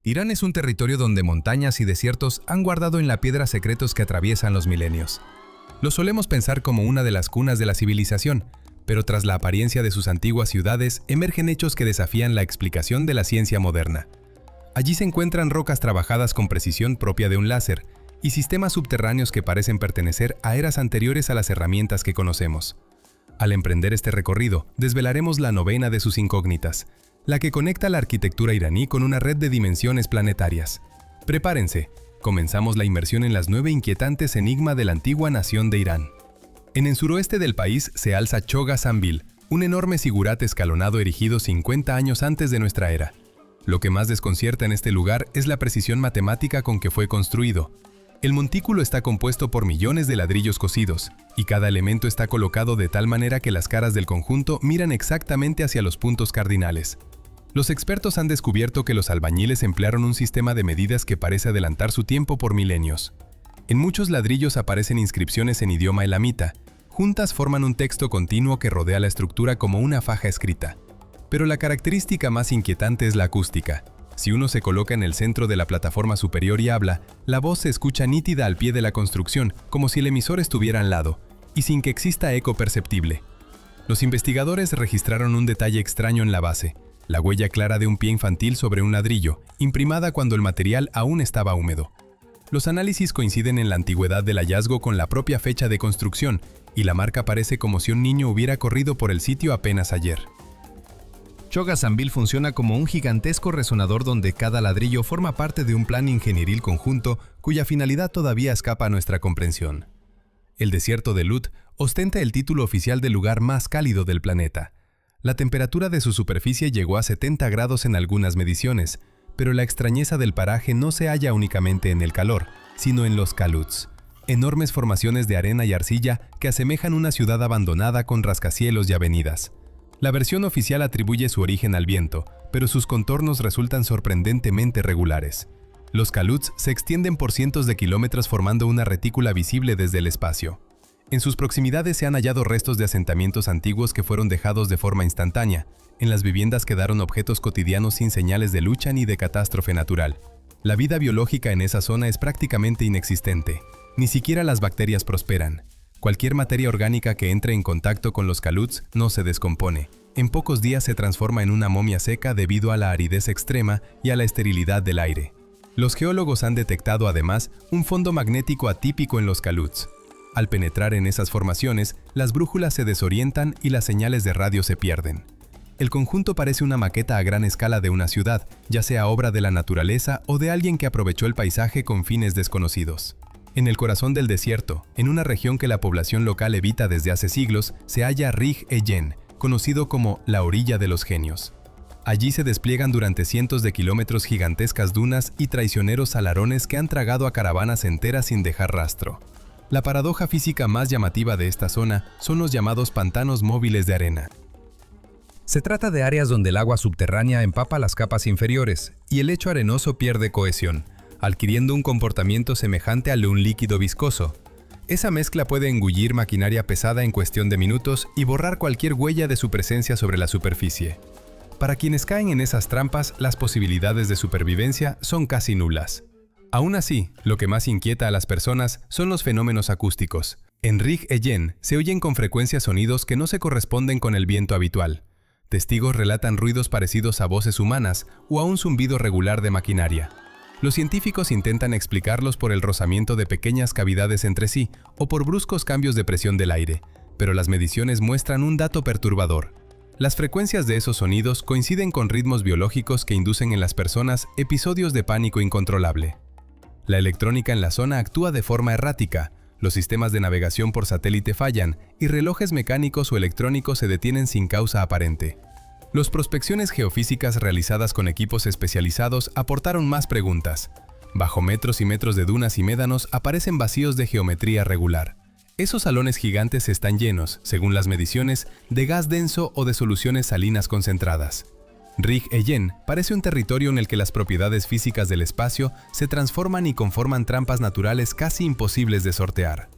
Irán es un territorio donde montañas y desiertos han guardado en la piedra secretos que atraviesan los milenios. Lo solemos pensar como una de las cunas de la civilización, pero tras la apariencia de sus antiguas ciudades emergen hechos que desafían la explicación de la ciencia moderna. Allí se encuentran rocas trabajadas con precisión propia de un láser y sistemas subterráneos que parecen pertenecer a eras anteriores a las herramientas que conocemos. Al emprender este recorrido, desvelaremos la novena de sus incógnitas, la que conecta la arquitectura iraní con una red de dimensiones planetarias. Prepárense, comenzamos la inmersión en las 9 inquietantes enigmas de la antigua nación de Irán. En el suroeste del país se alza Choga Zanbil, un enorme zigurat escalonado erigido 50 años antes de nuestra era. Lo que más desconcierta en este lugar es la precisión matemática con que fue construido. El montículo está compuesto por millones de ladrillos cosidos, y cada elemento está colocado de tal manera que las caras del conjunto miran exactamente hacia los puntos cardinales. Los expertos han descubierto que los albañiles emplearon un sistema de medidas que parece adelantar su tiempo por milenios. En muchos ladrillos aparecen inscripciones en idioma elamita. Juntas forman un texto continuo que rodea la estructura como una faja escrita. Pero la característica más inquietante es la acústica. Si uno se coloca en el centro de la plataforma superior y habla, la voz se escucha nítida al pie de la construcción, como si el emisor estuviera al lado, y sin que exista eco perceptible. Los investigadores registraron un detalle extraño en la base: la huella clara de un pie infantil sobre un ladrillo, imprimada cuando el material aún estaba húmedo. Los análisis coinciden en la antigüedad del hallazgo con la propia fecha de construcción, y la marca parece como si un niño hubiera corrido por el sitio apenas ayer. Choga Zanbil funciona como un gigantesco resonador donde cada ladrillo forma parte de un plan ingenieril conjunto cuya finalidad todavía escapa a nuestra comprensión. El desierto de Lut ostenta el título oficial del lugar más cálido del planeta. La temperatura de su superficie llegó a 70 grados en algunas mediciones, pero la extrañeza del paraje no se halla únicamente en el calor, sino en los caluts, enormes formaciones de arena y arcilla que asemejan una ciudad abandonada con rascacielos y avenidas. La versión oficial atribuye su origen al viento, pero sus contornos resultan sorprendentemente regulares. Los caluts se extienden por cientos de kilómetros formando una retícula visible desde el espacio. En sus proximidades se han hallado restos de asentamientos antiguos que fueron dejados de forma instantánea. En las viviendas quedaron objetos cotidianos sin señales de lucha ni de catástrofe natural. La vida biológica en esa zona es prácticamente inexistente. Ni siquiera las bacterias prosperan. Cualquier materia orgánica que entre en contacto con los caluts no se descompone. En pocos días se transforma en una momia seca debido a la aridez extrema y a la esterilidad del aire. Los geólogos han detectado además un fondo magnético atípico en los caluts. Al penetrar en esas formaciones, las brújulas se desorientan y las señales de radio se pierden. El conjunto parece una maqueta a gran escala de una ciudad, ya sea obra de la naturaleza o de alguien que aprovechó el paisaje con fines desconocidos. En el corazón del desierto, en una región que la población local evita desde hace siglos, se halla Rih Ejen, conocido como la orilla de los genios. Allí se despliegan durante cientos de kilómetros gigantescas dunas y traicioneros salarones que han tragado a caravanas enteras sin dejar rastro. La paradoja física más llamativa de esta zona son los llamados pantanos móviles de arena. Se trata de áreas donde el agua subterránea empapa las capas inferiores y el lecho arenoso pierde cohesión, adquiriendo un comportamiento semejante al de un líquido viscoso. Esa mezcla puede engullir maquinaria pesada en cuestión de minutos y borrar cualquier huella de su presencia sobre la superficie. Para quienes caen en esas trampas, las posibilidades de supervivencia son casi nulas. Aún así, lo que más inquieta a las personas son los fenómenos acústicos. En Rih Ejen se oyen con frecuencia sonidos que no se corresponden con el viento habitual. Testigos relatan ruidos parecidos a voces humanas o a un zumbido regular de maquinaria. Los científicos intentan explicarlos por el rozamiento de pequeñas cavidades entre sí o por bruscos cambios de presión del aire, pero las mediciones muestran un dato perturbador. Las frecuencias de esos sonidos coinciden con ritmos biológicos que inducen en las personas episodios de pánico incontrolable. La electrónica en la zona actúa de forma errática, los sistemas de navegación por satélite fallan y relojes mecánicos o electrónicos se detienen sin causa aparente. Las prospecciones geofísicas realizadas con equipos especializados aportaron más preguntas. Bajo metros y metros de dunas y médanos aparecen vacíos de geometría regular. Esos salones gigantes están llenos, según las mediciones, de gas denso o de soluciones salinas concentradas. Rih Ejen parece un territorio en el que las propiedades físicas del espacio se transforman y conforman trampas naturales casi imposibles de sortear.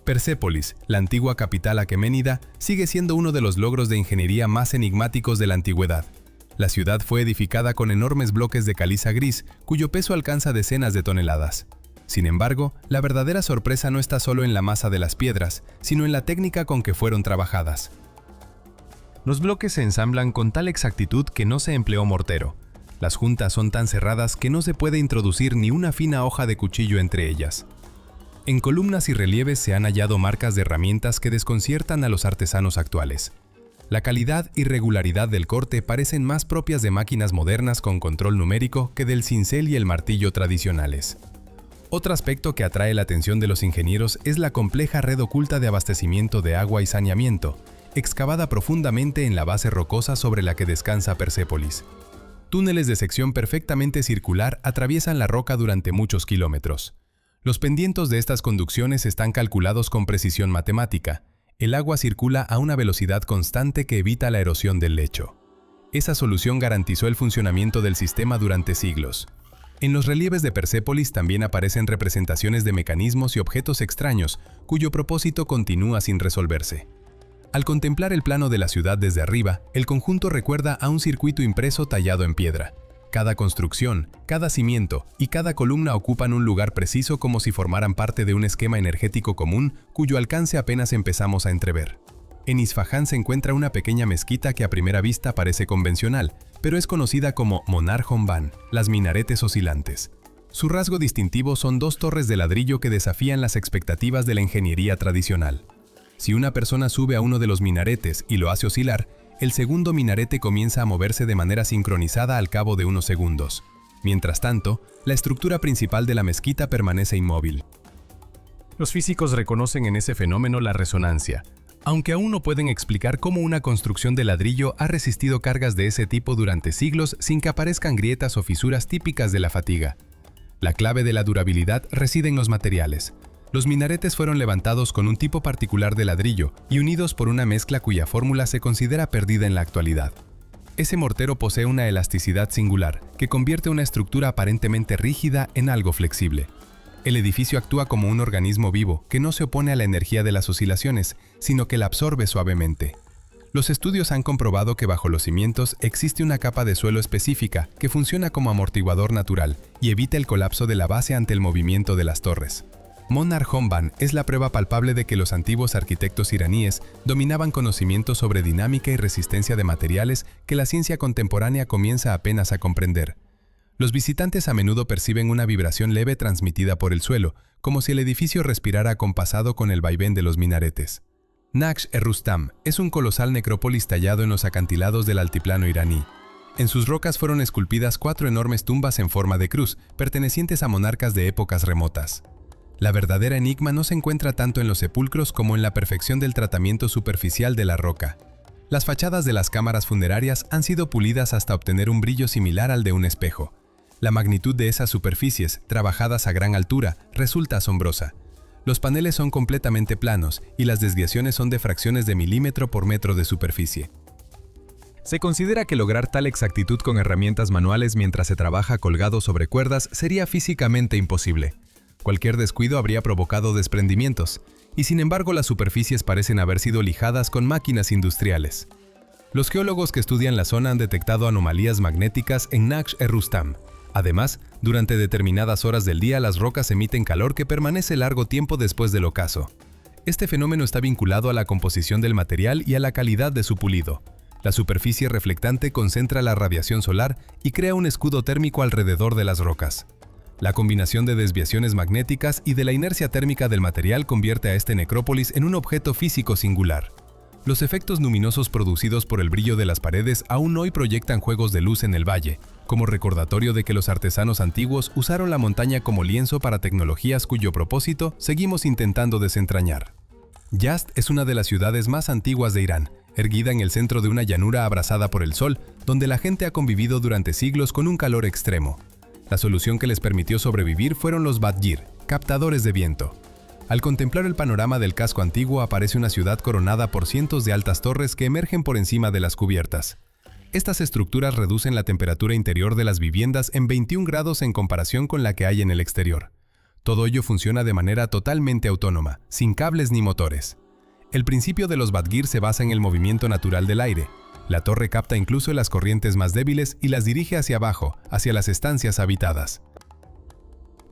Persépolis, la antigua capital aqueménida, sigue siendo uno de los logros de ingeniería más enigmáticos de la antigüedad. La ciudad fue edificada con enormes bloques de caliza gris, cuyo peso alcanza decenas de toneladas. Sin embargo, la verdadera sorpresa no está solo en la masa de las piedras, sino en la técnica con que fueron trabajadas. Los bloques se ensamblan con tal exactitud que no se empleó mortero. Las juntas son tan cerradas que no se puede introducir ni una fina hoja de cuchillo entre ellas. En columnas y relieves se han hallado marcas de herramientas que desconciertan a los artesanos actuales. La calidad y regularidad del corte parecen más propias de máquinas modernas con control numérico que del cincel y el martillo tradicionales. Otro aspecto que atrae la atención de los ingenieros es la compleja red oculta de abastecimiento de agua y saneamiento, excavada profundamente en la base rocosa sobre la que descansa Persépolis. Túneles de sección perfectamente circular atraviesan la roca durante muchos kilómetros. Los pendientes de estas conducciones están calculados con precisión matemática. El agua circula a una velocidad constante que evita la erosión del lecho. Esa solución garantizó el funcionamiento del sistema durante siglos. En los relieves de Persépolis también aparecen representaciones de mecanismos y objetos extraños, cuyo propósito continúa sin resolverse. Al contemplar el plano de la ciudad desde arriba, el conjunto recuerda a un circuito impreso tallado en piedra. Cada construcción, cada cimiento y cada columna ocupan un lugar preciso como si formaran parte de un esquema energético común cuyo alcance apenas empezamos a entrever. En Isfahán se encuentra una pequeña mezquita que a primera vista parece convencional, pero es conocida como Monar Homban, las minaretes oscilantes. Su rasgo distintivo son dos torres de ladrillo que desafían las expectativas de la ingeniería tradicional. Si una persona sube a uno de los minaretes y lo hace oscilar, el segundo minarete comienza a moverse de manera sincronizada al cabo de unos segundos. Mientras tanto, la estructura principal de la mezquita permanece inmóvil. Los físicos reconocen en ese fenómeno la resonancia, aunque aún no pueden explicar cómo una construcción de ladrillo ha resistido cargas de ese tipo durante siglos sin que aparezcan grietas o fisuras típicas de la fatiga. La clave de la durabilidad reside en los materiales. Los minaretes fueron levantados con un tipo particular de ladrillo y unidos por una mezcla cuya fórmula se considera perdida en la actualidad. Ese mortero posee una elasticidad singular que convierte una estructura aparentemente rígida en algo flexible. El edificio actúa como un organismo vivo que no se opone a la energía de las oscilaciones, sino que la absorbe suavemente. Los estudios han comprobado que bajo los cimientos existe una capa de suelo específica que funciona como amortiguador natural y evita el colapso de la base ante el movimiento de las torres. Monar Homban es la prueba palpable de que los antiguos arquitectos iraníes dominaban conocimientos sobre dinámica y resistencia de materiales que la ciencia contemporánea comienza apenas a comprender. Los visitantes a menudo perciben una vibración leve transmitida por el suelo, como si el edificio respirara acompasado con el vaivén de los minaretes. Naqsh-e-Rustam es un colosal necrópolis tallado en los acantilados del altiplano iraní. En sus rocas fueron esculpidas 4 enormes tumbas en forma de cruz, pertenecientes a monarcas de épocas remotas. La verdadera enigma no se encuentra tanto en los sepulcros como en la perfección del tratamiento superficial de la roca. Las fachadas de las cámaras funerarias han sido pulidas hasta obtener un brillo similar al de un espejo. La magnitud de esas superficies, trabajadas a gran altura, resulta asombrosa. Los paneles son completamente planos y las desviaciones son de fracciones de milímetro por metro de superficie. Se considera que lograr tal exactitud con herramientas manuales mientras se trabaja colgado sobre cuerdas sería físicamente imposible. Cualquier descuido habría provocado desprendimientos, y sin embargo las superficies parecen haber sido lijadas con máquinas industriales. Los geólogos que estudian la zona han detectado anomalías magnéticas en Naqsh-e-Rustam. Además, durante determinadas horas del día las rocas emiten calor que permanece largo tiempo después del ocaso. Este fenómeno está vinculado a la composición del material y a la calidad de su pulido. La superficie reflectante concentra la radiación solar y crea un escudo térmico alrededor de las rocas. La combinación de desviaciones magnéticas y de la inercia térmica del material convierte a este necrópolis en un objeto físico singular. Los efectos luminosos producidos por el brillo de las paredes aún hoy proyectan juegos de luz en el valle, como recordatorio de que los artesanos antiguos usaron la montaña como lienzo para tecnologías cuyo propósito seguimos intentando desentrañar. Yazd es una de las ciudades más antiguas de Irán, erguida en el centro de una llanura abrasada por el sol, donde la gente ha convivido durante siglos con un calor extremo. La solución que les permitió sobrevivir fueron los badgir, captadores de viento. Al contemplar el panorama del casco antiguo aparece una ciudad coronada por cientos de altas torres que emergen por encima de las cubiertas. Estas estructuras reducen la temperatura interior de las viviendas en 21 grados en comparación con la que hay en el exterior. Todo ello funciona de manera totalmente autónoma, sin cables ni motores. El principio de los badgir se basa en el movimiento natural del aire. La torre capta incluso las corrientes más débiles y las dirige hacia abajo, hacia las estancias habitadas.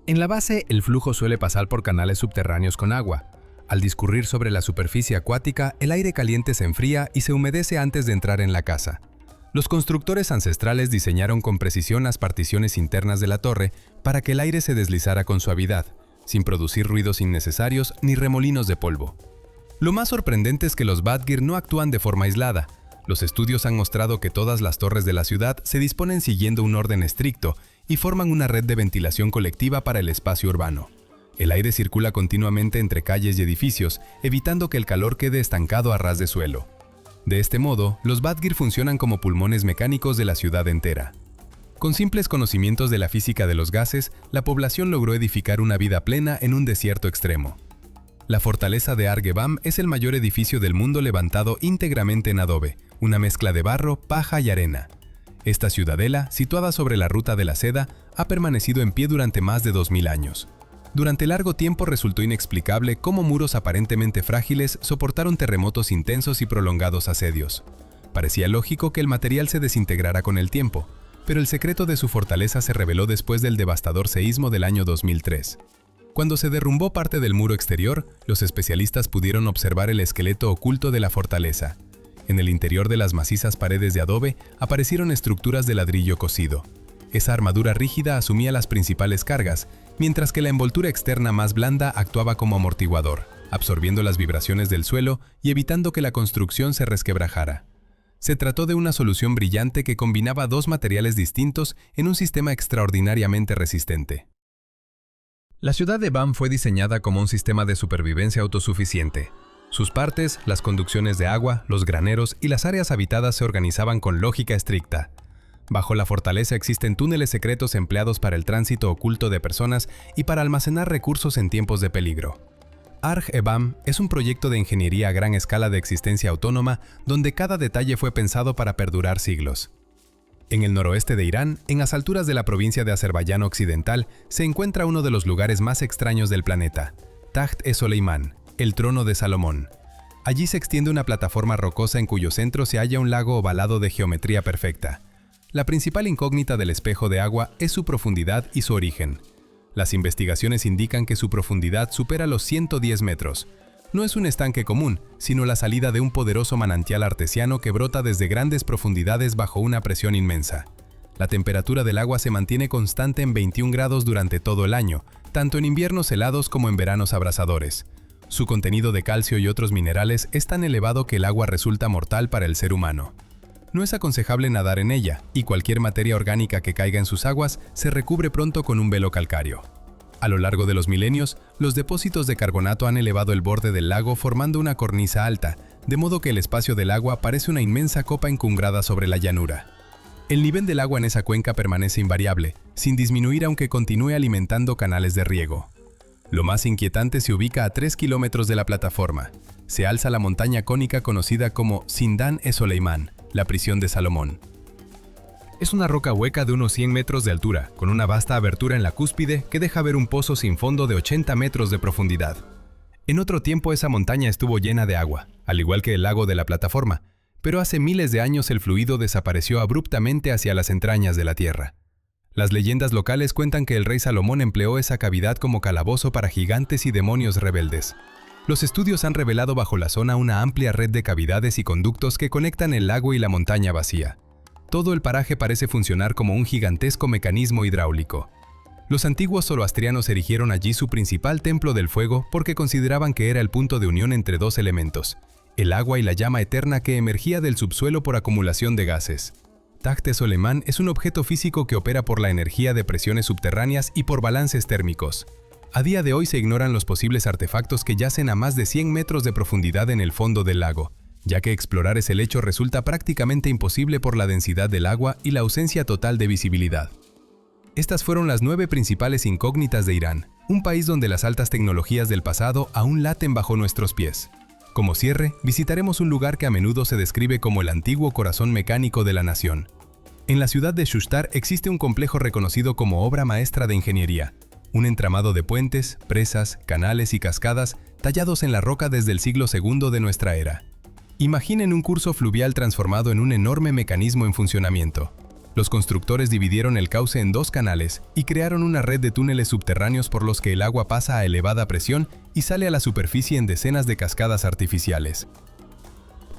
En la base, el flujo suele pasar por canales subterráneos con agua. Al discurrir sobre la superficie acuática, el aire caliente se enfría y se humedece antes de entrar en la casa. Los constructores ancestrales diseñaron con precisión las particiones internas de la torre para que el aire se deslizara con suavidad, sin producir ruidos innecesarios ni remolinos de polvo. Lo más sorprendente es que los Badgir no actúan de forma aislada. Los estudios han mostrado que todas las torres de la ciudad se disponen siguiendo un orden estricto y forman una red de ventilación colectiva para el espacio urbano. El aire circula continuamente entre calles y edificios, evitando que el calor quede estancado a ras de suelo. De este modo, los Badgir funcionan como pulmones mecánicos de la ciudad entera. Con simples conocimientos de la física de los gases, la población logró edificar una vida plena en un desierto extremo. La fortaleza de Argebam es el mayor edificio del mundo levantado íntegramente en adobe, una mezcla de barro, paja y arena. Esta ciudadela, situada sobre la ruta de la seda, ha permanecido en pie durante más de 2000 años. Durante largo tiempo resultó inexplicable cómo muros aparentemente frágiles soportaron terremotos intensos y prolongados asedios. Parecía lógico que el material se desintegrara con el tiempo, pero el secreto de su fortaleza se reveló después del devastador seísmo del año 2003. Cuando se derrumbó parte del muro exterior, los especialistas pudieron observar el esqueleto oculto de la fortaleza. En el interior de las macizas paredes de adobe aparecieron estructuras de ladrillo cocido. Esa armadura rígida asumía las principales cargas, mientras que la envoltura externa más blanda actuaba como amortiguador, absorbiendo las vibraciones del suelo y evitando que la construcción se resquebrajara. Se trató de una solución brillante que combinaba dos materiales distintos en un sistema extraordinariamente resistente. La ciudad de Bam fue diseñada como un sistema de supervivencia autosuficiente. Sus partes, las conducciones de agua, los graneros y las áreas habitadas se organizaban con lógica estricta. Bajo la fortaleza existen túneles secretos empleados para el tránsito oculto de personas y para almacenar recursos en tiempos de peligro. Arg-e-Bam es un proyecto de ingeniería a gran escala de existencia autónoma donde cada detalle fue pensado para perdurar siglos. En el noroeste de Irán, en las alturas de la provincia de Azerbaiyán Occidental, se encuentra uno de los lugares más extraños del planeta, Taht-e-Soleimán, el trono de Salomón. Allí se extiende una plataforma rocosa en cuyo centro se halla un lago ovalado de geometría perfecta. La principal incógnita del espejo de agua es su profundidad y su origen. Las investigaciones indican que su profundidad supera los 110 metros. No es un estanque común, sino la salida de un poderoso manantial artesiano que brota desde grandes profundidades bajo una presión inmensa. La temperatura del agua se mantiene constante en 21 grados durante todo el año, tanto en inviernos helados como en veranos abrasadores. Su contenido de calcio y otros minerales es tan elevado que el agua resulta mortal para el ser humano. No es aconsejable nadar en ella, y cualquier materia orgánica que caiga en sus aguas se recubre pronto con un velo calcáreo. A lo largo de los milenios, los depósitos de carbonato han elevado el borde del lago formando una cornisa alta, de modo que el espacio del agua parece una inmensa copa encumbrada sobre la llanura. El nivel del agua en esa cuenca permanece invariable, sin disminuir aunque continúe alimentando canales de riego. Lo más inquietante se ubica a 3 kilómetros de la plataforma. Se alza la montaña cónica conocida como Zindan-e-Soleimán, la prisión de Salomón. Es una roca hueca de unos 100 metros de altura, con una vasta abertura en la cúspide que deja ver un pozo sin fondo de 80 metros de profundidad. En otro tiempo esa montaña estuvo llena de agua, al igual que el lago de la plataforma, pero hace miles de años el fluido desapareció abruptamente hacia las entrañas de la tierra. Las leyendas locales cuentan que el rey Salomón empleó esa cavidad como calabozo para gigantes y demonios rebeldes. Los estudios han revelado bajo la zona una amplia red de cavidades y conductos que conectan el lago y la montaña vacía. Todo el paraje parece funcionar como un gigantesco mecanismo hidráulico. Los antiguos zoroastrianos erigieron allí su principal templo del fuego porque consideraban que era el punto de unión entre dos elementos, el agua y la llama eterna que emergía del subsuelo por acumulación de gases. Taht-e-Soleimán es un objeto físico que opera por la energía de presiones subterráneas y por balances térmicos. A día de hoy se ignoran los posibles artefactos que yacen a más de 100 metros de profundidad en el fondo del lago, ya que explorar ese lecho resulta prácticamente imposible por la densidad del agua y la ausencia total de visibilidad. Estas fueron las 9 principales incógnitas de Irán, un país donde las altas tecnologías del pasado aún laten bajo nuestros pies. Como cierre, visitaremos un lugar que a menudo se describe como el antiguo corazón mecánico de la nación. En la ciudad de Shushtar existe un complejo reconocido como obra maestra de ingeniería, un entramado de puentes, presas, canales y cascadas tallados en la roca desde el siglo II de nuestra era. Imaginen un curso fluvial transformado en un enorme mecanismo en funcionamiento. Los constructores dividieron el cauce en 2 canales y crearon una red de túneles subterráneos por los que el agua pasa a elevada presión y sale a la superficie en decenas de cascadas artificiales.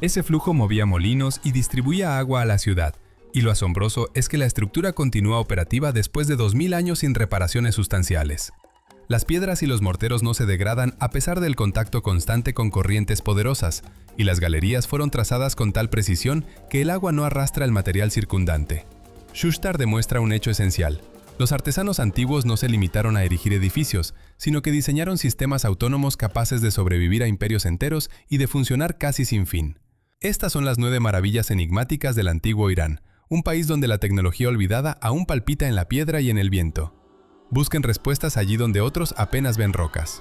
Ese flujo movía molinos y distribuía agua a la ciudad, y lo asombroso es que la estructura continúa operativa después de 2000 años sin reparaciones sustanciales. Las piedras y los morteros no se degradan a pesar del contacto constante con corrientes poderosas, y las galerías fueron trazadas con tal precisión que el agua no arrastra el material circundante. Schuster demuestra un hecho esencial. Los artesanos antiguos no se limitaron a erigir edificios, sino que diseñaron sistemas autónomos capaces de sobrevivir a imperios enteros y de funcionar casi sin fin. Estas son las 9 maravillas enigmáticas del antiguo Irán, un país donde la tecnología olvidada aún palpita en la piedra y en el viento. Busquen respuestas allí donde otros apenas ven rocas.